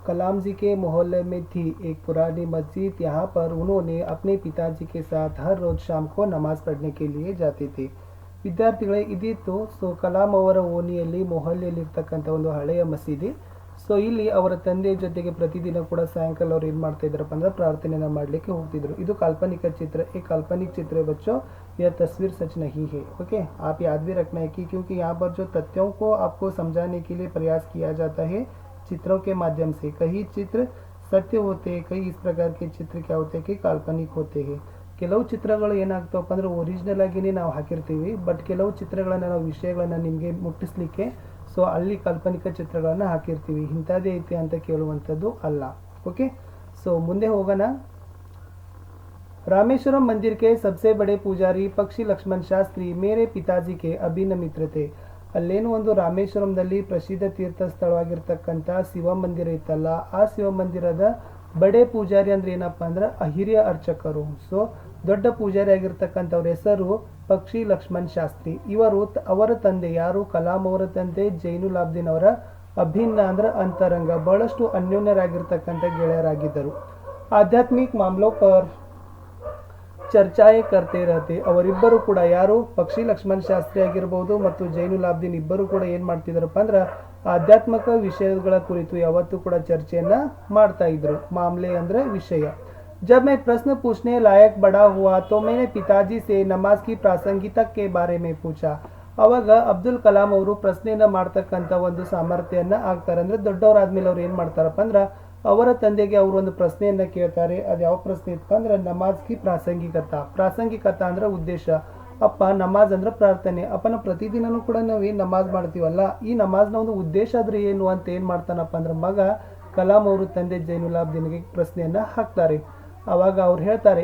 कलाम जी के मोहल्ले में थी एक पुरानी मस्जिद। यहाँ पर उन्होंने अपने पिताजी के साथ हर रोज शाम को नमाज पढ़ने के लिए जाते थे। ವಿದ್ಯಾರ್ಥಿಗಳೇ, ಇದಿತ್ತು ಸೊ ಕಲಾಂ ಅವರ ಓಣಿಯಲ್ಲಿ ಮೊಹಲ್ಲೆಯಲ್ಲಿರ್ತಕ್ಕಂಥ ಒಂದು ಹಳೆಯ ಮಸೀದಿ. ಸೊ ಇಲ್ಲಿ ಅವರ ತಂದೆಯ ಜೊತೆಗೆ ಪ್ರತಿದಿನ ಕೂಡ ಸಾಯಂಕಾಲ ಅವ್ರು ಏನು ಮಾಡ್ತಾ ಇದ್ರಪ್ಪ ಅಂದ್ರೆ ಪ್ರಾರ್ಥನೆಯನ್ನು ಮಾಡಲಿಕ್ಕೆ ಹೋಗ್ತಿದ್ರು. ಇದು ಕಾಲ್ಪನಿಕ ಚಿತ್ರ. ಈ काल्पनिक चित्र बच्चों, यह तस्वीर सच नहीं है. ओके, आप याद भी रखना है कि क्योंकि यहाँ पर जो तथ्यों को आपको समझाने के लिए प्रयास किया जाता है चित्रों के माध्यम से. कई चित्र सत्य होते हैं, कई इस प्रकार के चित्र क्या होते हैं कि काल्पनिक होते हैं. ಕೆಲವು ಚಿತ್ರಗಳು ಏನಾಗ್ತವಪ್ಪ ಅಂದ್ರೆ ಒರಿಜಿನಲ್ ಆಗಿನೇ ನಾವು ಹಾಕಿರ್ತೀವಿ, ಬಟ್ ಕೆಲವು ಚಿತ್ರಗಳನ್ನು ನಾವು ವಿಷಯಗಳನ್ನು ನಿಮಗೆ ಮುಟ್ಟಿಸ್ಲಿಕ್ಕೆ ಸೊ ಅಲ್ಲಿ ಕಾಲ್ಪನಿಕ ಚಿತ್ರಗಳನ್ನು ಹಾಕಿರ್ತೀವಿ. ಇಂಥದ್ದೇ ಐತೆ ಅಂತ ಕೇಳುವಂಥದ್ದು ಅಲ್ಲ. ಓಕೆ, ಸೊ ಮುಂದೆ ಹೋಗೋಣ. रामेश्वरम मंदिर के सबसे बड़े पुजारी पक्षी लक्ष्मण शास्त्री मेरे पिताजी के अभिन्न मित्र थे. ಅಲ್ಲೇನು ಒಂದು ರಾಮೇಶ್ವರಂದಲ್ಲಿ ಪ್ರಸಿದ್ಧ ತೀರ್ಥ ಸ್ಥಳವಾಗಿರ್ತಕ್ಕಂಥ ಶಿವ ಮಂದಿರ ಇತ್ತಲ್ಲ, ಆ ಶಿವ ಮಂದಿರದ ಬಡೆ ಪೂಜಾರಿ ಅಂದ್ರೆ ಏನಪ್ಪ ಅಂದ್ರೆ ಹಿರಿಯ ಅರ್ಚಕರು. ಸೊ ದೊಡ್ಡ ಪೂಜಾರಿ ಆಗಿರ್ತಕ್ಕಂಥವ್ರ ಹೆಸರು ಪಕ್ಷಿ ಲಕ್ಷ್ಮಣ್ ಶಾಸ್ತ್ರಿ. ಇವರು ಅವರ ತಂದೆ ಯಾರು, ಕಲಾಂ ಅವರ ತಂದೆ ಜೈನುಲಾಬ್ದೀನ್ ಅವರ ಅಭಿನ್ನ ಅಂದ್ರೆ ಅಂತರಂಗ, ಬಹಳಷ್ಟು ಅನ್ಯೋನ್ಯರಾಗಿರ್ತಕ್ಕಂಥ ಗೆಳೆಯರಾಗಿದ್ದರು. ಆಧ್ಯಾತ್ಮಿಕ ಮಾಮಲೋ ಪರ್ ಚರ್ಚಾಯೇ ಕರ್ತೆ ಇರತ್ತೆ. ಅವರಿಬ್ಬರು ಕೂಡ ಯಾರು, ಪಕ್ಷಿ ಲಕ್ಷ್ಮಣ್ ಶಾಸ್ತ್ರಿ ಆಗಿರ್ಬೋದು ಮತ್ತು ಜೈನುಲಾಬ್ದೀನ್ ಇಬ್ಬರು ಕೂಡ ಏನ್ ಮಾಡ್ತಿದ್ರಪ್ಪ ಅಂದ್ರೆ ಆಧ್ಯಾತ್ಮಿಕ ವಿಷಯಗಳ ಕುರಿತು ಯಾವತ್ತೂ ಕೂಡ ಚರ್ಚೆಯನ್ನ ಮಾಡ್ತಾ ಇದ್ರು. ಮಾಮಲೆ ಅಂದ್ರೆ ವಿಷಯ. जब मैं प्रश्न पूछने लायक बड़ा हुआ तो मैंने पिताजी से नमाज की प्रासंगिकता के बारे में पूछा. ಅವಾಗ ಅಬ್ದುಲ್ ಕಲಾಂ ಅವರು ಪ್ರಶ್ನೆಯನ್ನ ಮಾಡ್ತಕ್ಕಂಥ ಒಂದು ಸಾಮರ್ಥ್ಯವನ್ನ ಆಗ್ತಾರೆ. ಅಂದ್ರೆ ದೊಡ್ಡವರಾದ್ಮೇಲೆ ಅವ್ರು ಏನ್ ಮಾಡ್ತಾರಪ್ಪ ಅಂದ್ರೆ ಅವರ ತಂದೆಗೆ ಅವರು ಒಂದು ಪ್ರಶ್ನೆಯನ್ನ ಕೇಳ್ತಾರೆ. ಅದು ಯಾವ ಪ್ರಶ್ನೆ ಇತ್ತು ಅಂದ್ರೆ ನಮಾಜ್ ಕಿ ಪ್ರಾಸಂಗಿಕತಾ. ಪ್ರಾಸಂಗಿಕತಾ ಅಂದ್ರೆ ಉದ್ದೇಶ. ಅಪ್ಪ, ನಮಾಜ್ ಅಂದ್ರೆ ಪ್ರಾರ್ಥನೆ. ಅಪ್ಪನ ಪ್ರತಿದಿನನೂ ಕೂಡ ನಾವು ಏನ್ ನಮಾಜ್ ಮಾಡ್ತೀವಲ್ಲ, ಈ ನಮಾಜ್ನ ಒಂದು ಉದ್ದೇಶ ಆದ್ರೆ ಏನು ಅಂತ ಏನ್ ಮಾಡ್ತಾನಪ್ಪ ಅಂದ್ರೆ ಮಗ ಕಲಾಂ ಅವರು ತಂದೆ ಜೈನುಲಾಬ್ದೀನ್ಗೆ ಪ್ರಶ್ನೆಯನ್ನ ಹಾಕ್ತಾರೆ. ಅವಾಗ ಅವ್ರು ಹೇಳ್ತಾರೆ,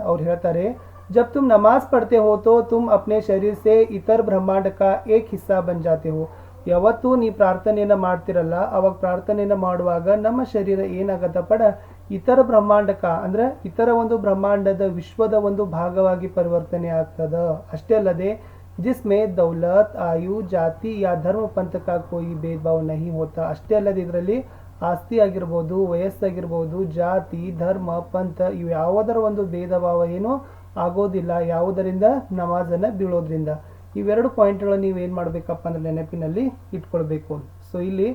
ಅವ್ರು ಹೇಳ್ತಾರೆ, जब तुम नमाज पढ़ते हो तो तुम अपने शरीर से इतर ब्रह्मांड का एक हिस्सा बन जाते हो. ಯಾವತ್ತೂ ನೀ ಪ್ರಾರ್ಥನೆಯನ್ನ ಮಾಡ್ತಿರಲ್ಲ, ಅವಾಗ ಪ್ರಾರ್ಥನೆಯನ್ನ ಮಾಡುವಾಗ ನಮ್ಮ ಶರೀರ ಏನಾಗತ್ತಪ್ಪ ಇತರ ಬ್ರಹ್ಮಾಂಡಕ ಅಂದ್ರೆ ಇತರ ಒಂದು ಬ್ರಹ್ಮಾಂಡದ ವಿಶ್ವದ ಒಂದು ಭಾಗವಾಗಿ ಪರಿವರ್ತನೆ ಆಗ್ತದ. ಅಷ್ಟೇ ಅಲ್ಲದೆ ಜಿಸ್ಮೆ ದೌಲತ್ ಆಯು ಜಾತಿ ಯಾ ಧರ್ಮ ಪಂಥ ಕಾ ಕೋಯಿ ಭೇದ ಭಾವ ನಹಿ ಹೋತಾ. ಅಷ್ಟೇ ಅಲ್ಲದೆ ಇದರಲ್ಲಿ ಆಸ್ತಿ ಆಗಿರ್ಬೋದು, ವಯಸ್ಸಾಗಿರ್ಬೋದು, ಜಾತಿ, ಧರ್ಮ, ಪಂಥ ಇವು ಯಾವುದರ ಒಂದು ಭೇದ ಭಾವ ಏನು ಆಗೋದಿಲ್ಲ. ಯಾವುದರಿಂದ? ನಮಾಜನ್ನ ಬೀಳೋದ್ರಿಂದ. ಇವೆರಡು ಪಾಯಿಂಟ್ಗಳನ್ನು ನೀವು ಏನು ಮಾಡಬೇಕಪ್ಪ ಅಂದ್ರೆ ನೆನಪಿನಲ್ಲಿ ಇಟ್ಕೊಳ್ಬೇಕು. ಸೊ ಇಲ್ಲಿ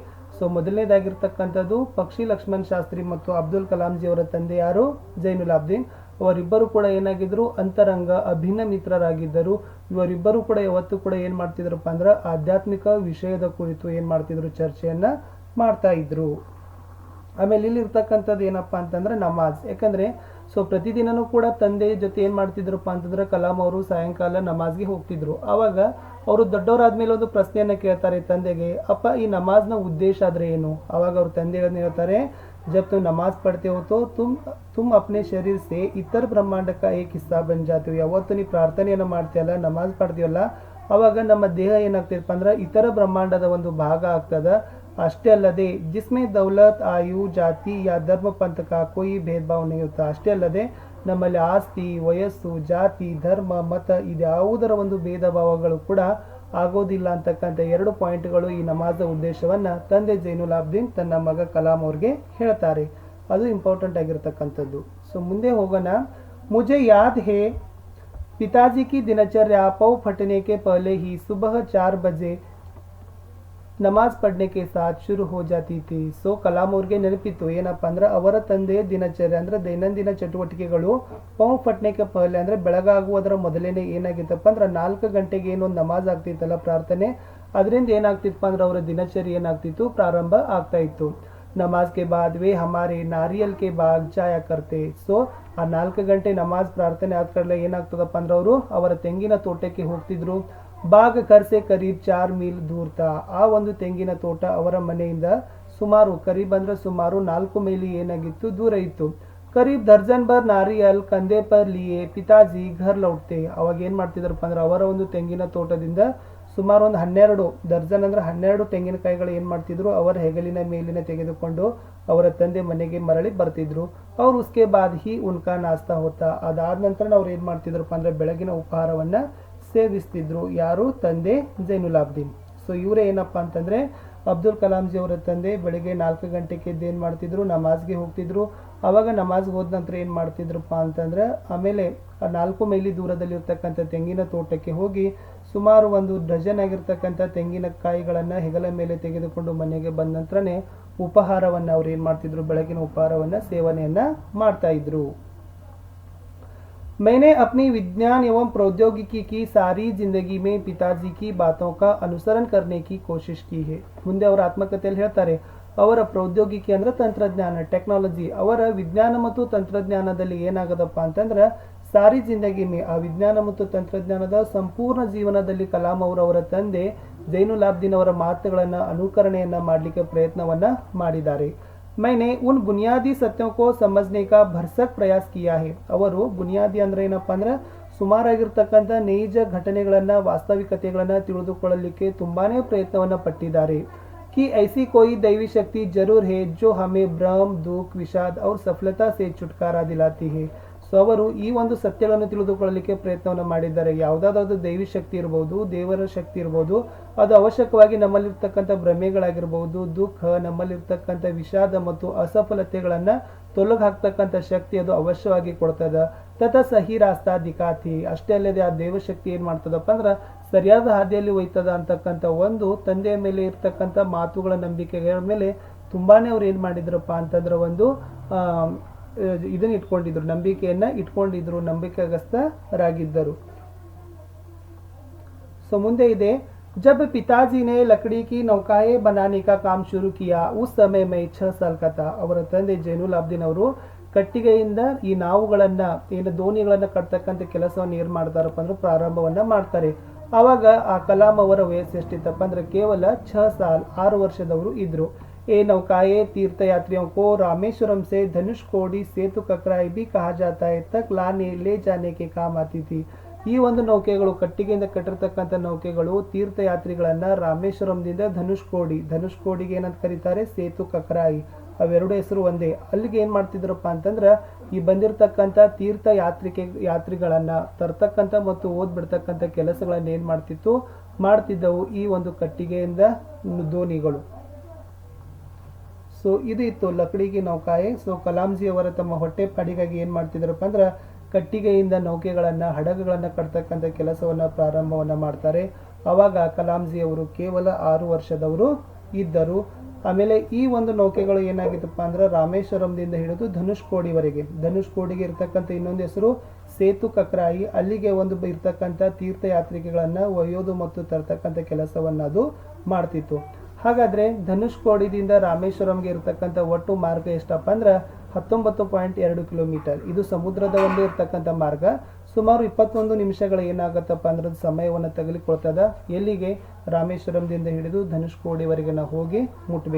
ಮೊದಲನೇದಾಗಿರ್ತಕ್ಕಂಥದ್ದು ಪಕ್ಷಿ ಲಕ್ಷ್ಮಣ್ ಶಾಸ್ತ್ರಿ ಮತ್ತು ಅಬ್ದುಲ್ ಕಲಾಂ ಜಿ ಅವರ ತಂದೆ ಯಾರು, ಜೈನುಲಾಬ್ದೀನ್. ಅವರಿಬ್ಬರು ಕೂಡ ಏನಾಗಿದ್ರು, ಅಂತರಂಗ ಅಭಿನ್ನ ಮಿತ್ರರಾಗಿದ್ದರು. ಇವರಿಬ್ಬರು ಕೂಡ ಯಾವತ್ತೂ ಕೂಡ ಏನ್ ಮಾಡ್ತಿದ್ರಪ್ಪ ಅಂದ್ರೆ ಆಧ್ಯಾತ್ಮಿಕ ವಿಷಯದ ಕುರಿತು ಏನ್ ಮಾಡ್ತಿದ್ರು, ಚರ್ಚೆಯನ್ನ ಮಾಡ್ತಾ ಇದ್ರು. ಆಮೇಲೆ ಇಲ್ಲಿ ಇರ್ತಕ್ಕಂಥದ್ದು ಏನಪ್ಪಾ ಅಂತಂದ್ರೆ ನಮಾಜ್. ಯಾಕಂದ್ರೆ ಪ್ರತಿದಿನನೂ ಕೂಡ ತಂದೆ ಜೊತೆ ಏನ್ ಮಾಡ್ತಿದ್ರಪ್ಪ ಅಂತಂದ್ರೆ ಕಲಾಂ ಅವರು ಸಾಯಂಕಾಲ ನಮಾಜ್ಗೆ ಹೋಗ್ತಿದ್ರು. ಆವಾಗ ಅವರು ದೊಡ್ಡವರಾದ್ಮೇಲೆ ಒಂದು ಪ್ರಶ್ನೆಯನ್ನ ಕೇಳ್ತಾರೆ ತಂದೆಗೆ, ಅಪ್ಪ ಈ ನಮಾಜ್ನ ಉದ್ದೇಶ ಆದ್ರೆ ಏನು? ಅವಾಗ ಅವ್ರ ತಂದೆಗಳನ್ನ ಹೇಳ್ತಾರೆ, जब तुम नमाज पढ़ते हो तो तुम अपने शरीर से इतर ब्रह्मांड का एक हिस्सा बन जाते हो. ಯಾವತ್ತು ನೀ ಪ್ರಾರ್ಥನೆಯನ್ನು ಮಾಡ್ತೀಯಲ್ಲ, ನಮಾಜ್ ಪಡ್ತೀವಲ್ಲ, ಅವಾಗ ನಮ್ಮ ದೇಹ ಏನಾಗ್ತದಪ್ಪ ಅಂದ್ರೆ ಇತರ ಬ್ರಹ್ಮಾಂಡದ ಒಂದು ಭಾಗ ಆಗ್ತದ. ಅಷ್ಟೇ ಅಲ್ಲದೆ ಜಿಸ್ಮೆ ದೌಲತ್ ಆಯು ಜಾತಿ ಯಾ ಧರ್ಮ ಪಂಥ ಕಾ ಕೋಯಿ ಭೇದ ಭಾವ ನಹಿ ಹೋತಾ. ಅಷ್ಟೇ ಅಲ್ಲದೆ ನಮ್ಮಲ್ಲಿ ಆಸ್ತಿ, ವಯಸ್ಸು, ಜಾತಿ, ಧರ್ಮ, ಮತ ಇದ್ಯಾವುದರ ಒಂದು ಭೇದ ಭಾವಗಳು ಕೂಡ ಆಗೋದಿಲ್ಲ ಅಂತಕ್ಕಂಥ ಎರಡು ಪಾಯಿಂಟ್ಗಳು ಈ ನಮಾಜ ಉದ್ದೇಶವನ್ನ ತಂದೆ ಜೈನುಲಾಬ್ದೀನ್ ತನ್ನ ಮಗ ಕಲಾಂ ಅವ್ರಿಗೆ ಹೇಳ್ತಾರೆ. ಅದು ಇಂಪಾರ್ಟೆಂಟ್ ಆಗಿರ್ತಕ್ಕಂಥದ್ದು. ಸೊ ಮುಂದೆ ಹೋಗೋಣ. मुझे याद है पिताजी की दिनचर्या पौ फटने के पहले ही सुबह 4 बजे ನಮಾಜ್ ಪಡ್ನೆ ಕೆ ಸಾಥ್ ಶುರು ಹೋ ಜಾತಿ ಥಿ. ಸೊ ಕಲಾಂ ಅವ್ರಿಗೆ ನೆನಪಿತ್ತು ಏನಪ್ಪಾ ಅಂದ್ರೆ ಅವರ ತಂದೆ ದಿನಚರ್ಯ ಅಂದ್ರೆ ದೈನಂದಿನ ಚಟುವಟಿಕೆಗಳು ಪೌ ಫಟ್ನೆಕೆ ಪಹಲೆ ಅಂದ್ರೆ ಬೆಳಗಾಗುವುದರ ಮೊದಲೇನೆ ಏನಾಗಿತ್ತಪ್ಪ ಅಂದ್ರೆ 4 ಗಂಟೆಗೆ ಏನೊಂದು ನಮಾಜ್ ಆಗ್ತಿತ್ತಲ್ಲ ಪ್ರಾರ್ಥನೆ, ಅದರಿಂದ ಏನಾಗ್ತಿತ್ತಪ್ಪ ಅಂದ್ರೆ ಅವರ ದಿನಚರ್ಯ ಏನಾಗ್ತಿತ್ತು, ಪ್ರಾರಂಭ ಆಗ್ತಾ ಇತ್ತು. ನಮಾಜ್ ಕೆ ಬಾದ್ ವೇ ಹಮಾರೆ ನಾರಿಯಲ್ ಕೆ ಬಾಗ್ ಜಾಯ ಕರ್ತೆ. ಸೊ ಆ 4 ಗಂಟೆ ನಮಾಜ್ ಪ್ರಾರ್ಥನೆ ಆದ ಕೂಡಲೇ ಏನಾಗ್ತದಪ್ಪ ಅಂದ್ರೆ ಅವರು ಅವರ ತೆಂಗಿನ ತೋಟಕ್ಕೆ ಹೋಗ್ತಿದ್ರು. ಬಾಗ್ ಘರ್ ಸೆ ಕರೀಬ್ 4 ಮೀಲ್ ದೂರ ತಾ. ಆ ಒಂದು ತೆಂಗಿನ ತೋಟ ಅವರ ಮನೆಯಿಂದ ಸುಮಾರು ಕರೀಬ್ ಅಂದ್ರೆ ಸುಮಾರು 4 ಮೈಲಿ ಏನಾಗಿತ್ತು, ದೂರ ಇತ್ತು. ಕರೀಬ್ ದರ್ಜನ್ ಭರ್ ನಾರಿಯಲ್ ಕಂದೆ ಪರ್ ಲಿಯೇ ಪಿತಾಜಿ ಘರ್ ಲೌಟ್ತೆ. ಅವಾಗ ಏನ್ ಮಾಡ್ತಿದ್ರಪ್ಪ ಅಂದ್ರೆ ಅವರ ಒಂದು ತೆಂಗಿನ ತೋಟದಿಂದ ಸುಮಾರು ಒಂದು 12 ದರ್ಜನ್ ಅಂದ್ರೆ 12 ತೆಂಗಿನಕಾಯಿಗಳು ಏನ್ ಮಾಡ್ತಿದ್ರು, ಅವರ ಹೆಗಲಿನ ಮೇಲಿನ ತೆಗೆದುಕೊಂಡು ಅವರ ತಂದೆ ಮನೆಗೆ ಮರಳಿ ಬರ್ತಿದ್ರು. ಅವ್ರು ಉಸ್ಕೆ ಬಾದ್ ಹಿ ಉನ್ಕಾ ನಾಸ್ತಾ ಹೋತಾ. ಅದಾದ ನಂತರ ಅವ್ರು ಏನ್ ಮಾಡ್ತಿದ್ರಪ್ಪ ಅಂದ್ರೆ ಬೆಳಗಿನ ಉಪಹಾರವನ್ನ ಸೇವಿಸ್ತಿದ್ರು. ಯಾರು? ತಂದೆ ಜೈನುಲಾಬ್ದೀನ್. ಸೊ ಇವರೇ ಏನಪ್ಪಾ ಅಂತಂದ್ರೆ ಅಬ್ದುಲ್ ಕಲಾಂಜಿ ಅವರ ತಂದೆ ಬೆಳಿಗ್ಗೆ 4 ಗಂಟೆಗೆ ಎದ್ದು ಏನು ಮಾಡ್ತಿದ್ರು, ನಮಾಜ್ಗೆ ಹೋಗ್ತಿದ್ರು. ಅವಾಗ ನಮಾಜ್ಗೆ ಹೋದ ನಂತರ ಏನು ಮಾಡ್ತಿದ್ರಪ್ಪ ಅಂತಂದ್ರೆ ಆಮೇಲೆ 4 ಮೈಲಿ ದೂರದಲ್ಲಿ ಇರ್ತಕ್ಕಂಥ ತೆಂಗಿನ ತೋಟಕ್ಕೆ ಹೋಗಿ ಸುಮಾರು ಒಂದು ಡಜನ್ ಆಗಿರ್ತಕ್ಕಂಥ ತೆಂಗಿನಕಾಯಿಗಳನ್ನು ಹೆಗಲ ಮೇಲೆ ತೆಗೆದುಕೊಂಡು ಮನೆಗೆ ಬಂದ ನಂತರನೇ ಉಪಹಾರವನ್ನು ಅವ್ರು ಏನು ಮಾಡ್ತಿದ್ರು, ಬೆಳಗಿನ ಉಪಹಾರವನ್ನು ಸೇವನೆಯನ್ನ ಮಾಡ್ತಾ ಇದ್ರು. मैंने अपनी विज्ञान एवं प्रौद्योगिकी की सारी जिंदगी में पिताजी की बातों का अनुसरण करने की कोशिश की है. ಮುಂದೆ ಅವರ ಆತ್ಮಕಥೆಯಲ್ಲಿ ಹೇಳ್ತಾರೆ, ಅವರ ಪ್ರೌದ್ಯೋಗಿಕಿ ಅಂದ್ರೆ ತಂತ್ರಜ್ಞಾನ, ಟೆಕ್ನಾಲಜಿ, ಅವರ ವಿಜ್ಞಾನ ಮತ್ತು ತಂತ್ರಜ್ಞಾನದಲ್ಲಿ ಏನಾಗದಪ್ಪ ಅಂತಂದ್ರೆ ಸಾರಿ ಜಿಂದಗಿ ಮೇ, ಆ ವಿಜ್ಞಾನ ಮತ್ತು ತಂತ್ರಜ್ಞಾನದ ಸಂಪೂರ್ಣ ಜೀವನದಲ್ಲಿ ಕಲಾಂ ಅವರ ತಂದೆ ಜೈನುಲಾಬ್ದೀನ್ ಅವರ ಮಾತುಗಳನ್ನ ಅನುಕರಣೆಯನ್ನ ಮಾಡಲಿಕ್ಕೆ ಪ್ರಯತ್ನವನ್ನ ಮಾಡಿದ್ದಾರೆ. मैंने उन बुनियादी सत्यों को समझने का भरसक प्रयास किया है. ಅವರು ಬುನಿಯಾದಿ ಅಂದ್ರೆ ಏನಪ್ಪಾ ಅಂದ್ರೆ ಸುಮಾರಾಗಿರ್ತಕ್ಕಂಥ ನೈಜ ಘಟನೆಗಳನ್ನ, ವಾಸ್ತವಿಕತೆಗಳನ್ನ ತಿಳಿದುಕೊಳ್ಳಲಿಕ್ಕೆ ತುಂಬಾನೇ ಪ್ರಯತ್ನವನ್ನ ಪಟ್ಟಿದ್ದಾರೆ. कि ऐसी कोई दैवी शक्ति जरूर है जो हमें भ्रम, दुख, विषाद और सफलता से छुटकारा दिलाती है. ಸೊ ಅವರು ಈ ಒಂದು ಸತ್ಯಗಳನ್ನು ತಿಳಿದುಕೊಳ್ಳಲಿಕ್ಕೆ ಪ್ರಯತ್ನವನ್ನು ಮಾಡಿದ್ದಾರೆ. ಯಾವುದಾದ್ರೂ ದೈವಿ ಶಕ್ತಿ ಇರಬಹುದು, ದೇವರ ಶಕ್ತಿ ಇರಬಹುದು, ಅದು ಅವಶ್ಯಕವಾಗಿ ನಮ್ಮಲ್ಲಿರ್ತಕ್ಕಂಥ ಭ್ರಮೆಗಳಾಗಿರ್ಬಹುದು, ದುಃಖ, ನಮ್ಮಲ್ಲಿರ್ತಕ್ಕಂಥ ವಿಷಾದ ಮತ್ತು ಅಸಫಲತೆಗಳನ್ನ ತೊಲಗ ಹಾಕ್ತಕ್ಕಂಥ ಶಕ್ತಿ ಅದು ಅವಶ್ಯವಾಗಿ ಕೊಡ್ತದ. ತಥಾ ಸಹಿ ರಾಸ್ತಾ ದಿಖಾತಿ, ಅಷ್ಟೇ ಅಲ್ಲದೆ ಆ ದೇವಶಕ್ತಿ ಏನ್ ಮಾಡ್ತದಪ್ಪ ಅಂದ್ರೆ ಸರಿಯಾದ ಹಾದಿಯಲ್ಲಿ ಒಯ್ತದ ಅಂತಕ್ಕಂಥ ಒಂದು ತಂದೆಯ ಮೇಲೆ ಇರ್ತಕ್ಕಂಥ ಮಾತುಗಳ ನಂಬಿಕೆಗಳ ಮೇಲೆ ತುಂಬಾನೇ ಅವ್ರು ಏನ್ ಮಾಡಿದ್ರಪ್ಪ ಅಂತಂದ್ರೆ ಒಂದು ಇದನ್ನ ಇಟ್ಕೊಂಡಿದ್ರು, ನಂಬಿಕೆಯನ್ನ ಇಟ್ಕೊಂಡಿದ್ರು, ನಂಬಿಕೆಗಸ್ತರಾಗಿದ್ದರು. ಸೊ ಮುಂದೆ ಇದೆ, जब पिताजी ने लकड़ी की नौकाएं बनाने का काम शुरू किया उस समय मैं 6 साल का था. ಅವರ ತಂದೆ ಜೈನುಲ್ ಆಬ್ದೀನ್ ಅವರು ಕಟ್ಟಿಗೆಯಿಂದ ಈ ನಾವುಗಳನ್ನ, ಏನು ದೋಣಿಗಳನ್ನ ಕಟ್ತಕ್ಕಂಥ ಕೆಲಸವನ್ನು ಏನ್ ಮಾಡ್ತಾರಪ್ಪ ಅಂದ್ರೆ ಪ್ರಾರಂಭವನ್ನ ಮಾಡ್ತಾರೆ. ಅವಾಗ ಆ ಕಲಾಂ ಅವರ ವಯಸ್ಸು ಎಷ್ಟಿತ್ತಪ್ಪ ಅಂದ್ರೆ ಕೇವಲ 6 ಸಾಲ್, 6 ವರ್ಷದವರು ಇದ್ರು. ये नौकाएं तीर्थयात्रियों को रामेश्वरम से धनुषकोडी सेतु ककराई भी कहा जाता है तक लाने ले जाने के काम आती थी. ಈ ಒಂದು ನೌಕೆಗಳು, ಕಟ್ಟಿಗೆಯಿಂದ ಕಟ್ಟಿರ್ತಕ್ಕಂಥ ನೌಕೆಗಳು ತೀರ್ಥಯಾತ್ರಿಗಳನ್ನ ರಾಮೇಶ್ವರಂದಿಂದ ಧನುಷ್ಕೋಡಿಗೆ ಏನಂತ ಕರೀತಾರೆ, ಸೇತು ಕಕರಾಯಿ, ಅವೆರಡು ಹೆಸರು ಒಂದೇ. ಅಲ್ಲಿಗೆ ಏನ್ ಮಾಡ್ತಿದ್ರಪ್ಪ ಅಂತಂದ್ರ ಈ ಬಂದಿರತಕ್ಕಂಥ ತೀರ್ಥ ಯಾತ್ರಿಗಳನ್ನ ತರ್ತಕ್ಕಂಥ ಮತ್ತು ಓದ್ಬಿಡ್ತಕ್ಕಂಥ ಕೆಲಸಗಳನ್ನ ಏನ್ ಮಾಡ್ತಿದ್ದವು ಈ ಒಂದು ಕಟ್ಟಿಗೆಯಿಂದ ದೋಣಿಗಳು. ಸೊ ಇದು ಇತ್ತು ಲಕಡಿಗೆ ನೌಕಾಯೆ. ಸೊ ಕಲಾಂಜಿ ಅವರ ತಮ್ಮ ಹೊಟ್ಟೆ ಪಾಡಿಗಾಗಿ ಏನ್ ಮಾಡ್ತಿದ್ರಪ್ಪ ಅಂದ್ರೆ ಕಟ್ಟಿಗೆಯಿಂದ ನೌಕೆಗಳನ್ನ, ಹಡಗುಗಳನ್ನ ಕಟ್ತಕ್ಕಂಥ ಕೆಲಸವನ್ನ ಪ್ರಾರಂಭವನ್ನ ಮಾಡ್ತಾರೆ. ಅವಾಗ ಕಲಾಂಜಿ ಅವರು ಕೇವಲ 6 ವರ್ಷದವರು ಇದ್ದರು. ಆಮೇಲೆ ಈ ಒಂದು ನೌಕೆಗಳು ಏನಾಗಿತ್ತಪ್ಪ ಅಂದ್ರೆ ರಾಮೇಶ್ವರಂದಿಂದ ಹಿಡಿದು ಧನುಷ್ಕೋಡಿಗೆ ಇರ್ತಕ್ಕಂಥ ಇನ್ನೊಂದು ಹೆಸರು ಸೇತು ಕಕ್ರಾಯಿ, ಅಲ್ಲಿಗೆ ಒಂದು ಇರ್ತಕ್ಕಂಥ ತೀರ್ಥಯಾತ್ರಿಕೆಗಳನ್ನ ಒಯ್ಯೋದು ಮತ್ತು ತರ್ತಕ್ಕಂಥ ಕೆಲಸವನ್ನ ಅದು ಮಾಡ್ತಿತ್ತು. ಹಾಗಾದ್ರೆ ಧನುಷ್ಕೋಡಿದಿಂದ ರಾಮೇಶ್ವರಂಗೆ ಇರತಕ್ಕಂಥ ಒಟ್ಟು ಮಾರ್ಗ ಎಷ್ಟಪ್ಪ ಅಂದ್ರೆ 19.2 ಕಿಲೋಮೀಟರ್. ಇದು ಸಮುದ್ರದ ಒಂದು ಇರ್ತಕ್ಕಂಥ ಮಾರ್ಗ. ಸುಮಾರು 21 ನಿಮಿಷಗಳು ಏನಾಗತ್ತಪ್ಪ ಅಂದ್ರೆ ಸಮಯವನ್ನು ತೆಗೆದುಕೊಳ್ತದ. ಎಲ್ಲಿಗೆ? ರಾಮೇಶ್ವರಂದಿಂದ ಹಿಡಿದು ಧನುಷ್ಕೋಡಿವರೆಗೆ ನಾವು ಹೋಗಿ ಮುಟ್ಬೇಕು.